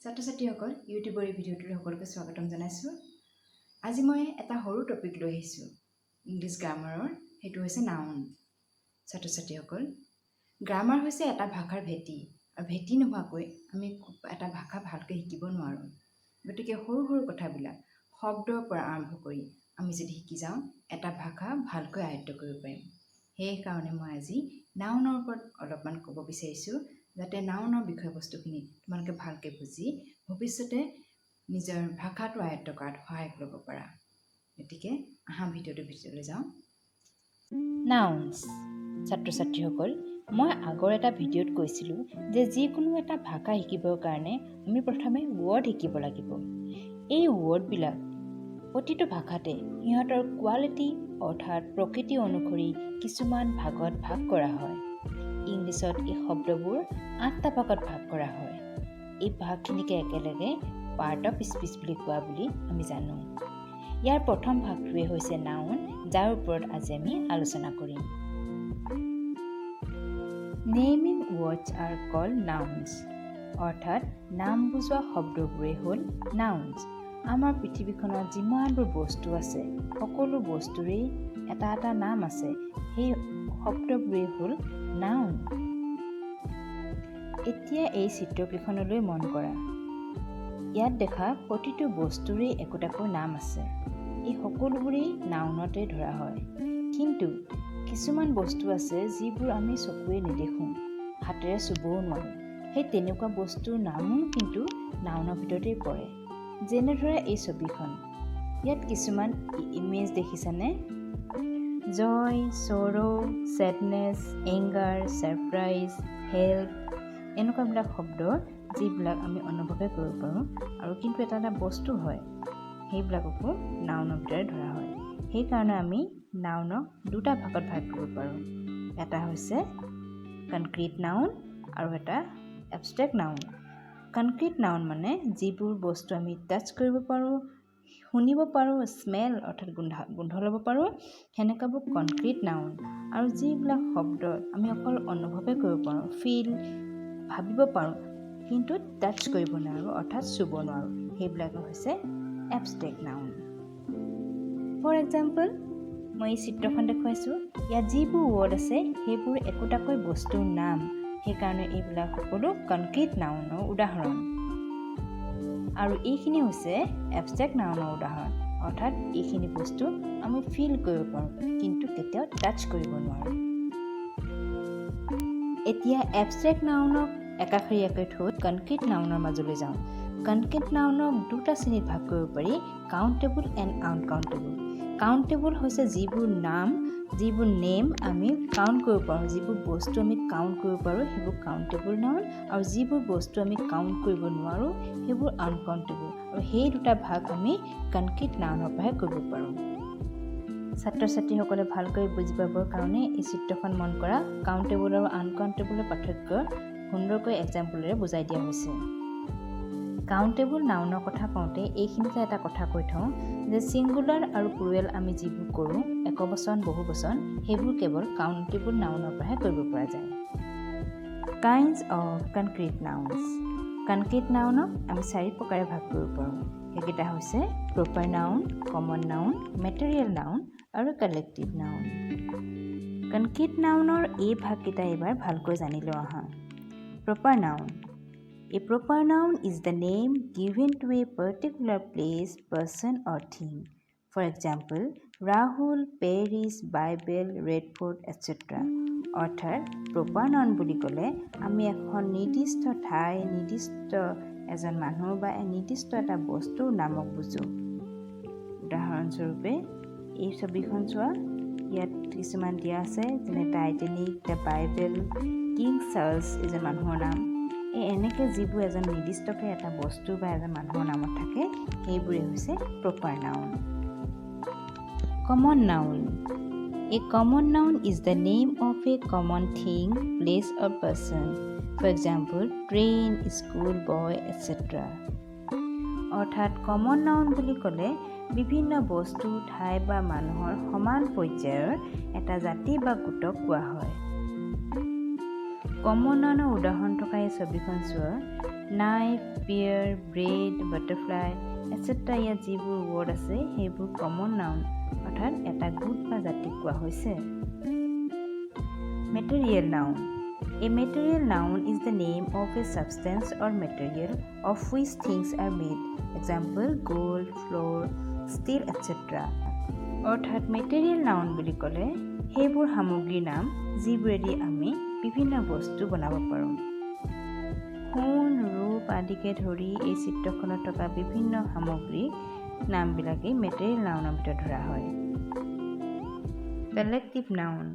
ছাত্ৰ-ছাত্ৰীসকল ইউটিউবৰ এই ভিডিঅ'টোলৈ সকলোকে স্বাগতম জনাইছোঁ। আজি মই এটা সৰু টপিক লৈ আহিছোঁ ইংলিছ গ্ৰামাৰৰ, সেইটো হৈছে নাউন। ছাত্ৰ-ছাত্ৰীসকল, গ্ৰামাৰ হৈছে এটা ভাষাৰ ভেটি, আৰু ভেটি নোহোৱাকৈ আমি এটা ভাষা ভালকৈ শিকিব নোৱাৰোঁ। গতিকে সৰু সৰু কথাবিলাক শব্দৰ পৰা আৰম্ভ কৰি আমি যদি শিকি যাওঁ, এটা ভাষা ভালকৈ আয়ত্ব কৰিব পাৰিম। সেইকাৰণে মই আজি নাউনৰ ওপৰত অলপমান ক'ব বিচাৰিছোঁ, যাতে নাউনৰ বিষয়বস্তুখিনি তোমালোকে ভালকৈ বুজি ভৱিষ্যতে নিজৰ ভাষাটো আয়ত্ব কৰাত সহায় ল'ব পাৰা। গতিকে আহা ভিডিঅ'টোৰ ভিতৰলৈ যাওঁ। নাউন্স। ছাত্ৰ-ছাত্ৰীসকল, মই আগৰ এটা ভিডিঅ'ত কৈছিলোঁ যে যিকোনো এটা ভাষা শিকিবৰ কাৰণে আমি প্ৰথমে ৱৰ্ড শিকিব লাগিব। এই ৱৰ্ডবিলাক প্ৰতিটো ভাষাতে সিহঁতৰ কোৱালিটি অৰ্থাৎ প্ৰকৃতি অনুসৰি কিছুমান ভাগত ভাগ কৰা হয়। ইংলিছত এই শব্দবোৰ 8টা ভাগত ভাগ কৰা হয়। এই ভাগখিনিকে একেলগে পাৰ্ট অফ স্পীচ বুলি কোৱা বুলি আমি জানো। ইয়াৰ প্ৰথম ভাগটোৱে হৈছে নাউন, যাৰ ওপৰত আজি আমি আলোচনা কৰিম। Naming words R cold nouns, অৰ্থাৎ নাম বুজোৱা শব্দবোৰেই হ'ল নাউন্স। আমাৰ পৃথিৱীখনত যিমানবোৰ বস্তু আছে, সকলো বস্তুৰেই এটা এটা নাম আছে। সেই শব্দবোৰেই হ'ল নাউন। এতিয়া এই চিত্ৰকেইখনলৈ মন কৰা। ইয়াত দেখা প্ৰতিটো বস্তুৰেই একোটাকৈ নাম আছে। এই সকলোবোৰেই নাউনতে ধৰা হয়। কিন্তু কিছুমান বস্তু আছে যিবোৰ আমি চকুৱে নেদেখোঁ, হাতেৰে চুবও নোৱাৰোঁ। সেই তেনেকুৱা বস্তুৰ নামো কিন্তু নাউনৰ ভিতৰতেই পৰে। যেনেদৰে এই ছবিখন, ইয়াত কিছুমান ইমেজ দেখিছানে? জয়, চৰো, ছেডনেছ, এংগাৰ, ছাৰপ্ৰাইজ, হেল্প, এনেকুৱাবিলাক শব্দ যিবিলাক আমি অনুভৱে কৰিব পাৰোঁ আৰু কিন্তু এটা এটা বস্তু হয়, সেইবিলাককো নাউনৰ ভিতৰত ধৰা হয়। সেইকাৰণে আমি নাউনক দুটা ভাগত ভাগ কৰিব পাৰোঁ। এটা হৈছে কনক্ৰিট নাউন আৰু এটা এবষ্ট্ৰেক্ট নাউন। কনক্ৰিট নাউন মানে যিবোৰ বস্তু আমি টাচ কৰিব পাৰোঁ, শুনিব পাৰোঁ, স্মেল অৰ্থাৎ গোন্ধ ল'ব পাৰোঁ, সেনেকুৱাবোৰ কনক্ৰিট নাউন। আৰু যিবিলাক শব্দ আমি অকল অনুভৱে কৰিব পাৰোঁ, ফিল, ভাবিব পাৰোঁ, কিন্তু টাচ কৰিব নোৱাৰোঁ অৰ্থাৎ চুব নোৱাৰোঁ, সেইবিলাক হৈছে এবষ্ট্ৰেক্ট নাউন। ফৰ এক্সাম্পল, মই এই চিত্ৰখন দেখুৱাইছোঁ। ইয়াত যিবোৰ ৱৰ্ড আছে সেইবোৰ একোটাকৈ বস্তুৰ নাম। সেইকাৰণে এইবিলাক সকলো কনক্ৰিট নাউনৰ উদাহৰণ। আৰু এইখিনি হৈছে এবষ্ট্ৰেক্ট নাউনৰ উদাহৰণ, অৰ্থাৎ এইখিনি বস্তু আমি ফিল কৰিব পাৰোঁ কিন্তু কেতিয়াও টাচ কৰিব নোৱাৰোঁ। এতিয়া এবষ্ট্ৰেক্ট নাউনক একাষৰীয়াকৈ থৈ কনক্ৰিট নাউনৰ মাজলৈ যাওঁ। কনক্ৰিট নাউনক দুটা শ্ৰেণীত ভাগ কৰিব পাৰি, কাউণ্টেবল এণ্ড আনকাউণ্টেবল। কাউণ্টেবল হৈছে যিবোৰ নাম, যিবোৰ নেম আমি কাউণ্ট কৰিব পাৰোঁ, যিবোৰ বস্তু আমি কাউণ্ট কৰিব পাৰোঁ সেইবোৰ কাউণ্টেবল নাউন, আৰু যিবোৰ বস্তু আমি কাউণ্ট কৰিব নোৱাৰোঁ সেইবোৰ আনকাউণ্টেবল। আৰু সেই দুটা ভাগ আমি কনক্ৰিট নাউনৰ পৰাহে কৰিব পাৰোঁ। ছাত্ৰ-ছাত্ৰীসকলে ভালকৈ বুজি পাবৰ কাৰণে এই চিত্ৰখন মন কৰা। কাউণ্টেবল আৰু আনকাউণ্টেবলৰ পাৰ্থক্য সুন্দৰকৈ এক্সাম্পলেৰে বুজাই দিয়া হৈছে। কাউণ্টেবল নাউনৰ কথা কওঁতে এইখিনিতে এটা কথা কৈ থওঁ যে ছিংগুলাৰ আৰু প্লুৰেল আমি যিবোৰ কৰোঁ, একবচন, বহুবচন, সেইবোৰ কেৱল কাউণ্টেবল নাউনৰ পৰাহে কৰিব পৰা যায়। Kinds of concrete nouns. Concrete নাউনক আমি 4 প্ৰকাৰে ভাগ কৰিব পাৰোঁ। সেইকেইটা হৈছে proper noun, common noun, material noun আৰু কালেক্টিভ নাউন। কনক্ৰিট নাউনৰ এই ভাগকেইটা এইবাৰ ভালকৈ জানি লওঁ আহা। Proper noun. A proper noun is the name given to a particular place, person or thing. For example, Rahul, Paris, Bible, Red Fort, etc. অৰ্থাৎ প্ৰপাৰ নাউন বুলি ক'লে আমি এখন নিৰ্দিষ্ট ঠাই, নিৰ্দিষ্ট এজন মানুহ বা নিৰ্দিষ্ট এটা বস্তুৰ নামক বুজোঁ। উদাহৰণস্বৰূপে এই ছবিখন চোৱা, ইয়াত কিছুমান দিয়া আছে, যেনে Titanic, the Bible, king Charles এজন মানুহৰ নাম। এনেকৈ যিবোৰ এজন নিৰ্দিষ্টকৈ এটা বস্তু বা এজন মানুহৰ নামত থাকে সেইবোৰে হৈছে proper noun. Common noun. A common noun is the name of a common thing, place or person. For example, train, school, boy, etc. অৰ্থাৎ কমন নাউন বুলি ক'লে বিভিন্ন বস্তু, ঠাই বা মানুহৰ সমান পৰ্যায়ৰ এটা জাতি বা গোটক কোৱা হয়। কমন নাউনৰ উদাহৰণ থকা এই ছবিখন চোৱা, knife, pear, bread, butterfly etcetera ইয়াত যিবোৰ ৱৰ্ড আছে সেইবোৰ কমন নাউন অৰ্থাৎ এটা গোট বা জাতিক কোৱা হৈছে। Material noun. A material noun is the name of a substance or material of which things are made. Example, gold, flour, steel, etc. অৰ্থাৎ মেটেৰিয়েল নাউন বুলি ক'লে সেইবোৰ সামগ্ৰীৰ নাম যিবোৰেদি আমি বিভিন্ন বস্তু বনাব পাৰোঁ। সোণ, ৰূপ আদিকে ধৰি এই চিত্ৰখনত থকা বিভিন্ন সামগ্ৰীৰ নামবিলাকেই মেটেৰিয়েল নাউনৰ ভিতৰত ধৰা হয়। Collective noun.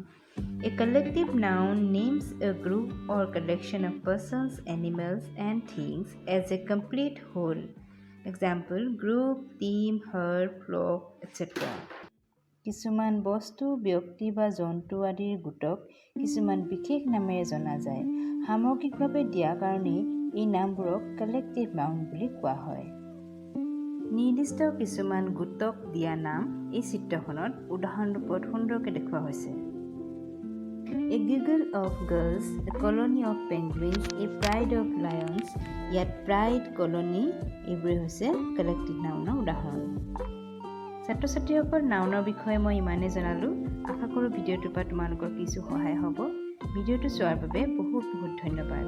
A collective noun names a group or collection of persons, animals, and things as a complete whole. Example, group, team, herd, flock, etc. কিছুমান বস্তু, ব্যক্তি বা জন্তু আদিৰ গোটক কিছুমান বিশেষ নামেৰে জনা যায়। সামগ্ৰিকভাৱে দিয়া কাৰণেই এই নামবোৰক কালেক্টিভ নাউন বুলি কোৱা হয়। নিৰ্দিষ্ট কিছুমান গোটক দিয়া নাম এই চিত্ৰখনত উদাহৰণ ৰূপত সুন্দৰকৈ দেখুওৱা হৈছে। A giggle of gulls, a colony of penguins, a pride of lions. ইয়াত pride, colony এইবোৰে হৈছে কালেক্টিভ নাউনৰ উদাহৰণ। ছাত্ৰ ছাত্ৰীসকল নাউনৰ বিষয়ে মই ইমানেই জনালোঁ। আশা কৰোঁ ভিডিঅ'টোৰ পৰা তোমালোকৰ কিছু সহায় হ'ব। ভিডিঅ'টো চোৱাৰ বাবে বহুত বহুত ধন্যবাদ।